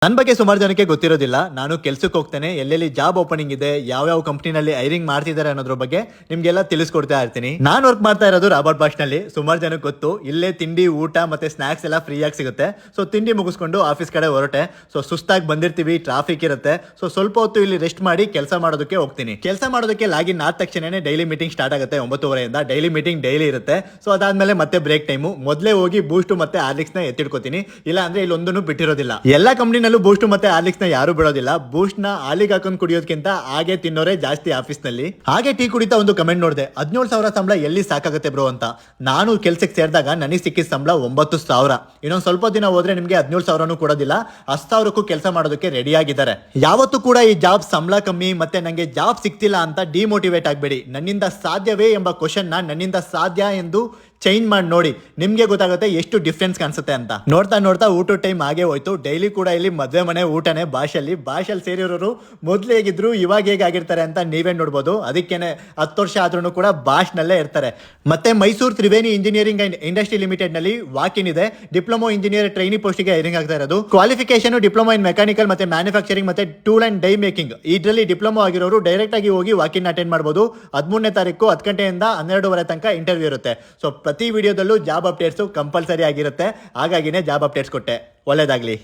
ನನ್ನ ಬಗ್ಗೆ ಸುಮಾರು ಜನಕ್ಕೆ ಗೊತ್ತಿರೋದಿಲ್ಲ. ನಾನು ಕೆಲ್ಸಕ್ಕೆ ಹೋಗ್ತೇನೆ, ಎಲ್ಲೆಲ್ಲಿ ಜಾಬ್ ಓಪನಿಂಗ್ ಇದೆ, ಯಾವ ಕಂಪ್ನಿನಲ್ಲಿ ಹೈರಿಂಗ್ ಮಾಡ್ತಿದ್ದಾರೆ ಅನ್ನೋದ್ರ ಬಗ್ಗೆ ನಿಮ್ಗೆಲ್ಲ ತಿಳಿಸ್ಕೊಡ್ತಾ ಇರ್ತೀನಿ. ನಾನು ವರ್ಕ್ ಮಾಡ್ತಾ ಇರೋದು ರಾಬರ್ಟ್ ಬಾಷ್ ನಲ್ಲಿ. ಸುಮಾರು ಜನಕ್ಕೆ ಗೊತ್ತು, ಇಲ್ಲೇ ತಿಂಡಿ, ಊಟ ಮತ್ತೆ ಸ್ನಾಕ್ಸ್ ಎಲ್ಲ ಫ್ರೀ ಆಗಿ ಸಿಗುತ್ತೆ. ಸೊ ತಿಂಡಿ ಮುಗಿಸ್ಕೊಂಡು ಆಫೀಸ್ ಕಡೆ ಹೊರಟೆ. ಸೊ ಸುಸ್ತಾಗಿ ಬಂದಿರ್ತೀವಿ, ಟ್ರಾಫಿಕ್ ಇರುತ್ತೆ. ಸೊ ಸ್ವಲ್ಪ ಹೊತ್ತು ಇಲ್ಲಿ ರೆಸ್ಟ್ ಮಾಡಿ ಕೆಲಸ ಮಾಡೋದಕ್ಕೆ ಹೋಗ್ತೀನಿ. ಕೆಲಸ ಮಾಡೋದಕ್ಕೆ ಲಾಗಿನ್ ಆದ ತಕ್ಷಣ ಡೈಲಿ ಮೀಟಿಂಗ್ ಸ್ಟಾರ್ಟ್ ಆಗುತ್ತೆ 9:30 ಡೈಲಿ ಮೀಟಿಂಗ್ ಡೈಲಿ ಇರುತ್ತೆ. ಸೊ ಅದಾದ್ಮೇಲೆ ಮತ್ತೆ ಬ್ರೇಕ್ ಟೈಮು. ಮೊದಲೇ ಹೋಗಿ ಬೂಸ್ಟ್ ಮತ್ತೆ ಹಾರ್ಲಿಕ್ಸ್ ನ ಎತ್ತಿಡ್ಕೋತೀನಿ. ಇಲ್ಲ ಅಂದ್ರೆ ಇಲ್ಲೊಂದನ್ನು ಬಿಟ್ಟಿರೋದಿಲ್ಲ. ಎಲ್ಲ ಕಂಪ್ನಿನಲ್ಲೂ ಬೂಸ್ಟ್ ಮತ್ತೆ ಹಾರ್ಲಿಕ್ಸ್ ನ ಯಾರು ಬಿಡೋದಿಲ್ಲ. ಬೂಸ್ಟ್ ನ ಹಾಲಿಗೆ ಹಾಕೊಂಡು ಕುಡಿಯೋದಕ್ಕಿಂತ ಹಾಗೆ ತಿನ್ನೋರೆ ಜಾಸ್ತಿ ಆಫೀಸ್ ನಲ್ಲಿ. ಹಾಗೆ ಟೀ ಕುಡಿತಾ ಒಂದು ಕಮೆಂಟ್ ನೋಡಿದೆ, 17,000 ಸಂಬಳ ಎಲ್ಲಿ ಸಾಕಾಗುತ್ತೆ ಬ್ರೋ ಅಂತ. ನಾನು ಕೆಲ್ಸಕ್ಕೆ ಸೇರಿದಾಗ ನನಗೆ ಸಿಕ್ಕಿದ ಸಂಬಳ 9,000. ಇನ್ನೊಂದು ಸ್ವಲ್ಪ ದಿನ ಹೋದ್ರೆ ನಿಮ್ಗೆ 17,000 ಕೊಡೋದಿಲ್ಲ, 10,000ಕ್ಕೂ ಕೆಲಸ ಮಾಡೋದಕ್ಕೆ ರೆಡಿ ಆಗಿದ್ದಾರೆ. ಯಾವತ್ತೂ ಕೂಡ ಈ ಜಾಬ್ ಸಂಬಳ ಕಮ್ಮಿ ಮತ್ತೆ ನಂಗೆ ಜಾಬ್ ಸಿಕ್ತಿಲ್ಲ ಅಂತ ಡಿಮೋಟಿವೇಟ್ ಆಗಬೇಡಿ. ನನ್ನಿಂದ ಸಾಧ್ಯವೇ ಎಂಬ ಕ್ವಶನ್ ನನ್ನಿಂದ ಸಾಧ್ಯ ಎಂದು ಚೇಂಜ್ ಮಾಡಿ ನೋಡಿ, ನಿಮ್ಗೆ ಗೊತ್ತಾಗುತ್ತೆ ಎಷ್ಟು ಡಿಫ್ರೆನ್ಸ್ ಕಾಣಿಸುತ್ತೆ ಅಂತ. ನೋಡ್ತಾ ನೋಡ್ತಾ ಊಟ ಟೈಮ್ ಹಾಗೆ ಹೋಯ್ತು. ಡೈಲಿ ಕೂಡ ಇಲ್ಲಿ ಮದ್ವೆ ಮನೆ ಊಟನೇ ಭಾಷೆಯಲ್ಲಿ ಸೇರಿರೋರು ಮೊದ್ಲು ಹೇಗಿದ್ರು ಇವಾಗ ಹೇಗಾಗಿರ್ತಾರೆ ಅಂತ ನೀವೇ ನೋಡ್ಬೋದು. ಅದಕ್ಕೇನೆ 10 ವರ್ಷ ಆದ್ರೂ ಕೂಡ ಭಾಷೆನಲ್ಲೇ ಇರ್ತಾರೆ. ಮತ್ತೆ Mysuru Triveni engineering and industry limited ನಲ್ಲಿ ವಾಕಿನ್ ಇದೆ. ಡಿಪ್ಲೊಮಾ ಇಂಜಿನಿಯರ್ ಟ್ರೈನಿ ಪೋಸ್ಟ್ ಗೆ ಹೈರಿಂಗ್ ಆಗ್ತಾ ಇರೋದು. ಕ್ವಾಲಿಫಿಕೇಶನ್ ಡಿಪ್ಲೊಮಾ ಇನ್ ಮೆಕ್ಯಾನಿಕಲ್ ಮತ್ತೆ ಮ್ಯಾನುಫ್ಯಾಕ್ಚರಿಂಗ್ ಮತ್ತೆ ಟೂಲ್ ಅಂಡ್ ಡೈ ಮೇಕಿಂಗ್. ಇದರಲ್ಲಿ ಡಿಪ್ಲೊಮಾ ಆಗಿರೋರು ಡೈರೆಕ್ಟ್ ಆಗಿ ಹೋಗಿ ವಾಕಿನ್ ಅಟೆಂಡ್ ಮಾಡಬಹುದು. 13ನೇ ತಾರೀಕು 10 ಗಂಟೆಯಿಂದ 12:30 ತನಕ ಇಂಟರ್ವ್ಯೂ ಇರುತ್ತೆ. ಸೊ ಪ್ರತಿ ವಿಡಿಯೋದಲ್ಲೂ ಜಾಬ್ ಅಪ್ಡೇಟ್ಸ್ ಕಂಪಲ್ಸರಿ ಆಗಿರುತ್ತೆ. ಹಾಗಾಗಿನೇ ಜಾಬ್ ಅಪ್ಡೇಟ್ಸ್ ಕೊಟ್ಟೆ. ಒಳ್ಳೇದಾಗ್ಲಿ.